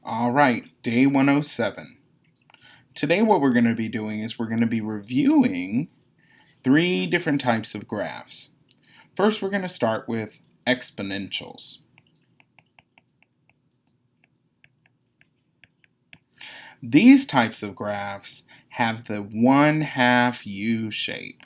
All right, day 107. Today what we're going to be doing is we're going to be reviewing 3 different types of graphs. First, we're going to start with exponentials. These types of graphs have the 1/2 U shape.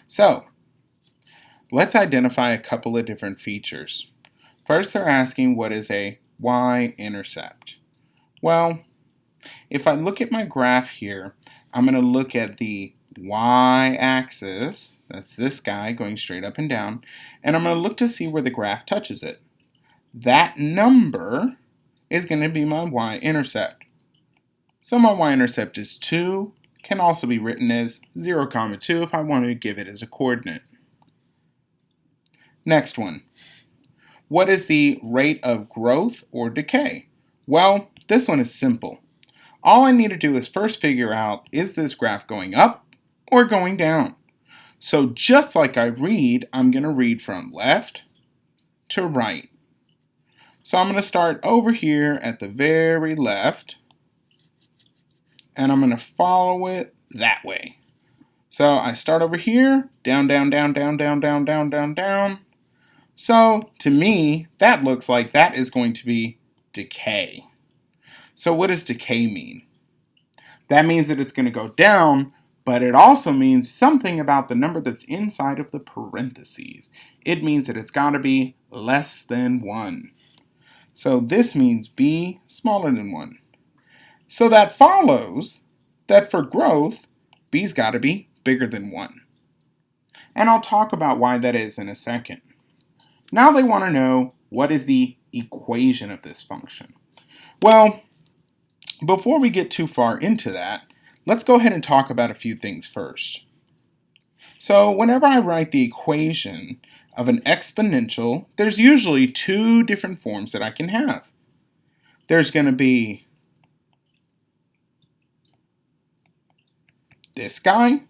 So, let's identify a couple of different features. First, they're asking what is a y-intercept. Well, if I look at my graph here, I'm going to look at the y-axis, that's this guy going straight up and down, and I'm going to look to see where the graph touches it. That number is going to be my y-intercept. So my y-intercept is 2, can also be written as 0, 2 if I want to give it as a coordinate. Next one. What is the rate of growth or decay? Well, this one is simple. All I need to do is first figure out, is this graph going up or going down? So just like I read, I'm going to read from left to right. So I'm going to start over here at the very left, and I'm going to follow it that way. So I start over here, down, down, down, down, down, down, down, down, down. So to me, that looks like that is going to be decay. So what does decay mean? That means that it's going to go down, but it also means something about the number that's inside of the parentheses. It means that it's got to be less than 1. So this means b smaller than 1. So that follows that for growth, b's got to be bigger than 1. And I'll talk about why that is in a second. Now they want to know, what is the equation of this function? Well, before we get too far into that, let's go ahead and talk about a few things first. So whenever I write the equation of an exponential, there's usually 2 different forms that I can have. There's going to be this guy,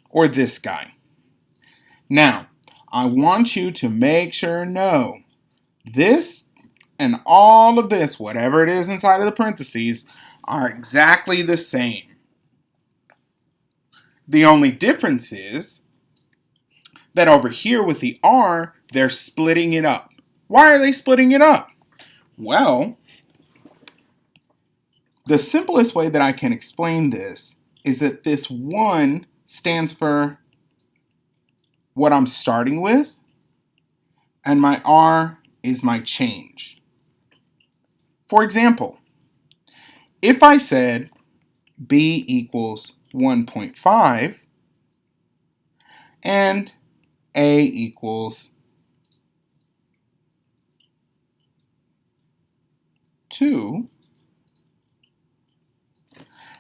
or this guy. Now, I want you to make sure no, this and all of this, whatever it is inside of the parentheses, are exactly the same. The only difference is that over here with the r, they're splitting it up. Why are they splitting it up? Well, the simplest way that I can explain this is that this 1 stands for what I'm starting with, and my r is my change. For example, if I said b equals 1.5 and a equals 2,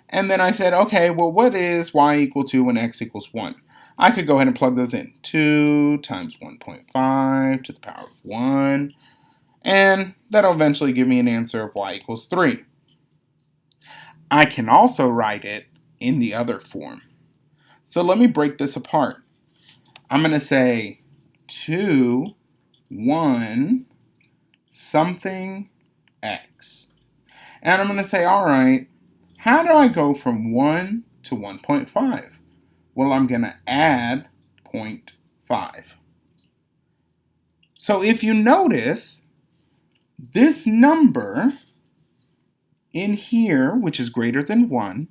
and then I said, okay, well, what is y equal to when x equals 1? I could go ahead and plug those in. 2 times 1.5 to the power of 1, and that'll eventually give me an answer of y equals 3. I can also write it in the other form. So let me break this apart. I'm going to say 2, 1, something x. And I'm going to say, all right, how do I go from 1 to 1.5? Well, I'm going to add 0.5. So if you notice, this number in here, which is greater than 1,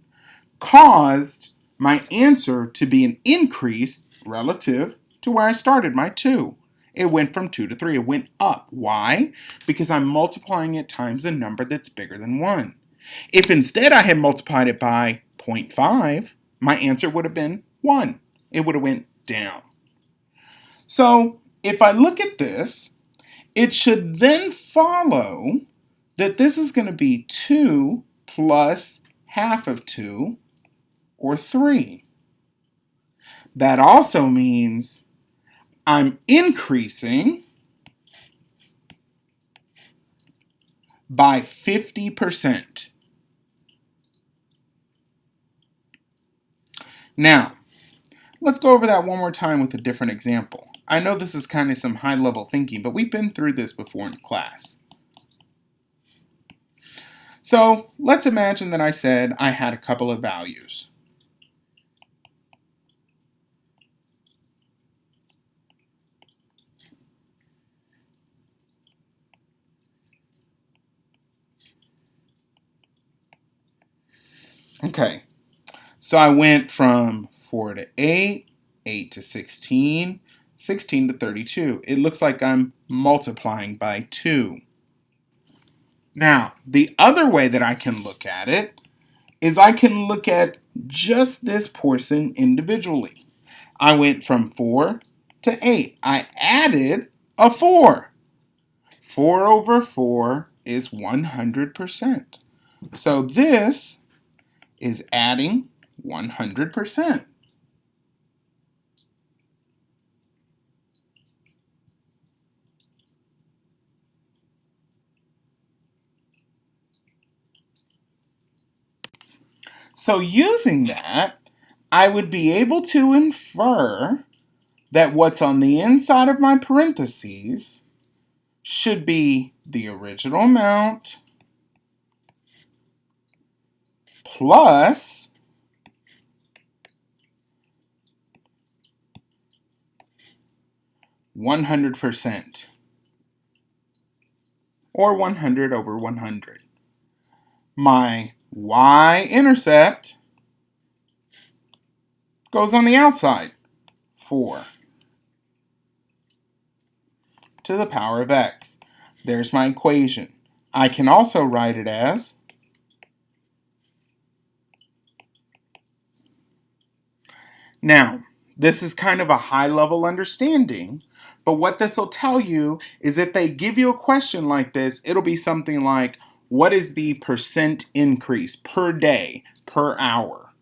caused my answer to be an increase relative to where I started my 2. It went from 2 to 3. It went up. Why? Because I'm multiplying it times a number that's bigger than 1. If instead I had multiplied it by 0.5, my answer would have been 1. It would have went down. So if I look at this, it should then follow that this is going to be 2 plus half of 2, or 3. That also means I'm increasing by 50%. Now, let's go over that one more time with a different example. I know this is kind of some high-level thinking, but we've been through this before in class. So let's imagine that I said I had a couple of values. Okay, so I went from 4 to 8, 8 to 16, 16 to 32. It looks like I'm multiplying by 2. Now, the other way that I can look at it is I can look at just this portion individually. I went from 4 to 8. I added a 4. 4 over 4 is 100%. So this is adding 100%. So using that, I would be able to infer that what's on the inside of my parentheses should be the original amount plus 100%, or 100 over 100. My y-intercept goes on the outside, 4 to the power of x. There's my equation. I can also write it as now, this is kind of a high-level understanding, but what this will tell you is if they give you a question like this, it'll be something like, what is the percent increase per day, per hour?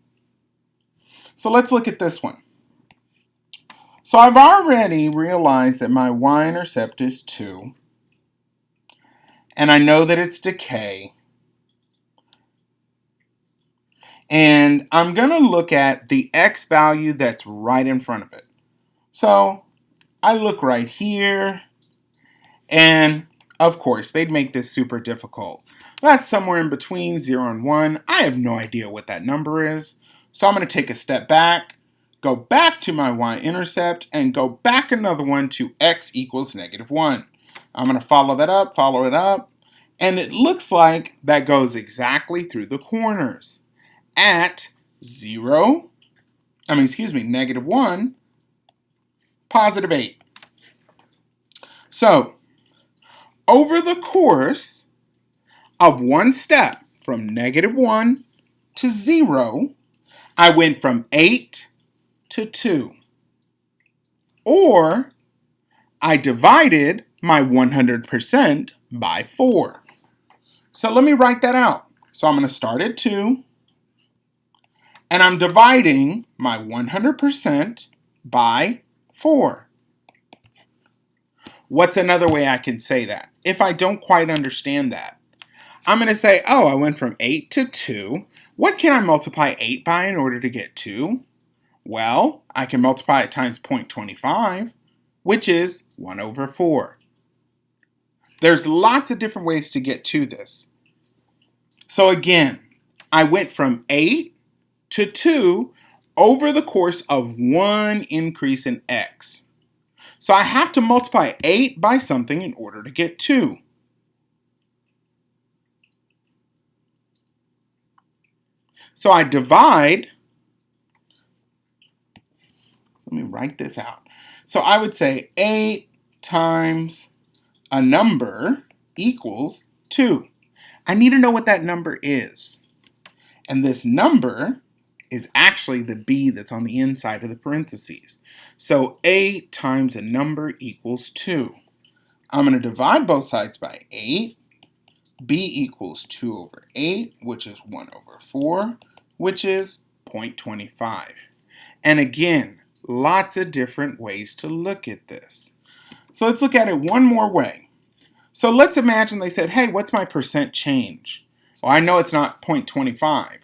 So let's look at this one. So I've already realized that my y-intercept is 2, and I know that it's decay. And I'm going to look at the x value that's right in front of it. So I look right here, and of course, they'd make this super difficult. That's somewhere in between 0 and 1. I have no idea what that number is. So I'm going to take a step back, go back to my y-intercept, and go back another one to x equals -1. I'm going to follow it up, and it looks like that goes exactly through the corners at -1, +8. So, over the course of one step from -1 to 0, I went from 8 to 2. Or, I divided my 100% by 4. So let me write that out. So I'm going to start at 2, and I'm dividing my 100% by 4. What's another way I can say that? If I don't quite understand that, I'm going to say, oh, I went from 8 to 2. What can I multiply 8 by in order to get 2? Well, I can multiply it times 0.25, which is 1 over 4. There's lots of different ways to get to this. So again, I went from 8 to 2 over the course of one increase in x. So I have to multiply 8 by something in order to get 2. So I divide, let me write this out. So I would say 8 times a number equals 2. I need to know what that number is. And this number is actually the b that's on the inside of the parentheses. So 8 times a number equals 2. I'm going to divide both sides by 8. b equals 2 over 8, which is 1 over 4, which is 0.25. And again, lots of different ways to look at this. So let's look at it one more way. So let's imagine they said, hey, what's my percent change? Well, I know it's not 0.25.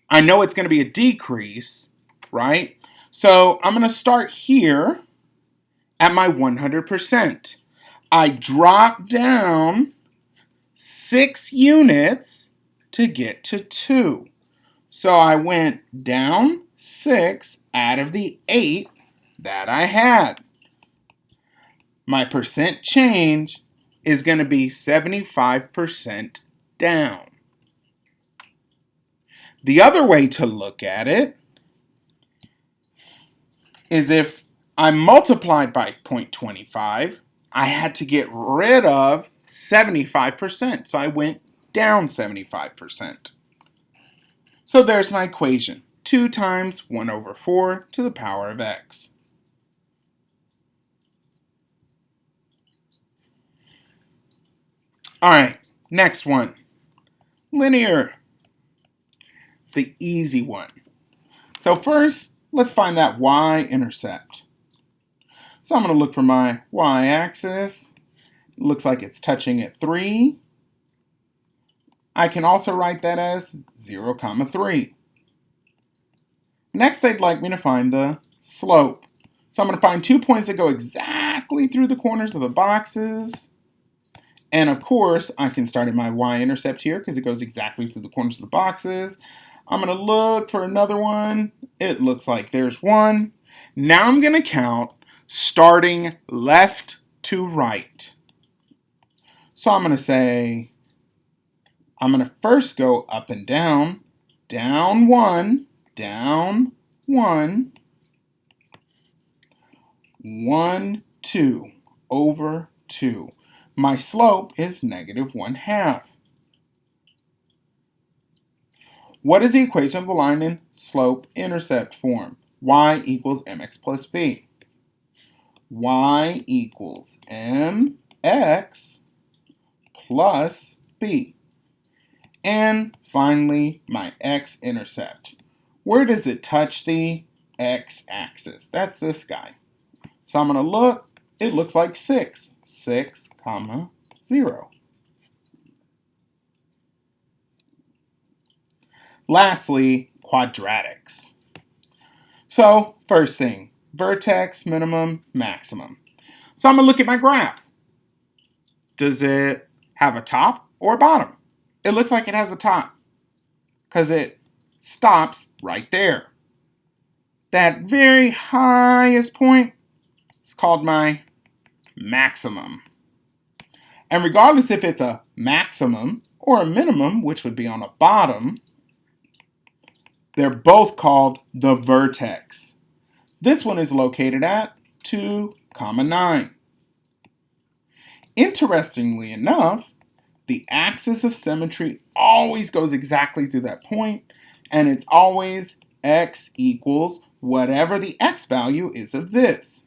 I know it's going to be a decrease, right? So I'm going to start here at my 100%. I drop down 6 units to get to 2. So I went down 6 out of the 8 that I had. My percent change is going to be 75% down. The other way to look at it is if I multiplied by 0.25, I had to get rid of 75%, so I went down 75%. So there's my equation, 2 times 1 over 4 to the power of x. All right, next one, linear, the easy one. So first, let's find that y-intercept. So I'm going to look for my y-axis. It looks like it's touching at 3. I can also write that as 0, 3. Next, they'd like me to find the slope. So I'm going to find 2 points that go exactly through the corners of the boxes. And of course, I can start at my y-intercept here because it goes exactly through the corners of the boxes. I'm going to look for another one. It looks like there's one. Now I'm going to count starting left to right. So I'm going to say, I'm going to first go up and down, down 1, down 1, 1, 2, over 2. My slope is -1/2. What is the equation of the line in slope-intercept form? Y equals mx plus b. Y equals mx plus b. And finally, my x-intercept. Where does it touch the x-axis? That's this guy. So I'm going to look. It looks like 6. 6, 0. Lastly, quadratics. So first thing, vertex, minimum, maximum. So I'm going to look at my graph. Does it have a top or a bottom? It looks like it has a top because it stops right there. That very highest point is called my maximum. And regardless if it's a maximum or a minimum, which would be on the bottom, they're both called the vertex. This one is located at 2, 9. Interestingly enough, the axis of symmetry always goes exactly through that point, and it's always x equals whatever the x value is of this.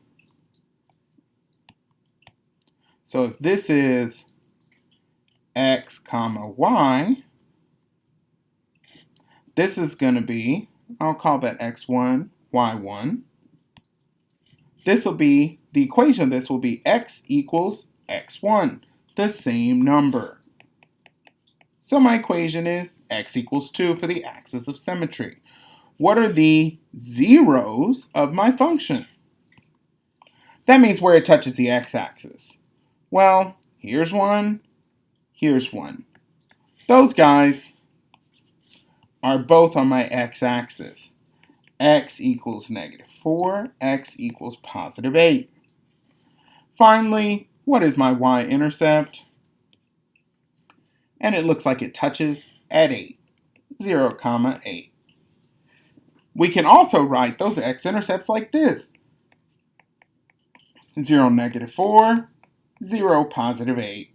So if this is x, y, this is going to be, I'll call that x1, y1. This will be, the equation of this will be x equals x1, the same number. So my equation is x equals 2 for the axis of symmetry. What are the zeros of my function? That means where it touches the x-axis. Well, here's one, here's one. Those guys are both on my x-axis. X equals -4, x equals +8. Finally, what is my y-intercept? And it looks like it touches at 8, 0, 8. We can also write those x-intercepts like this. 0, -4, 0, +8.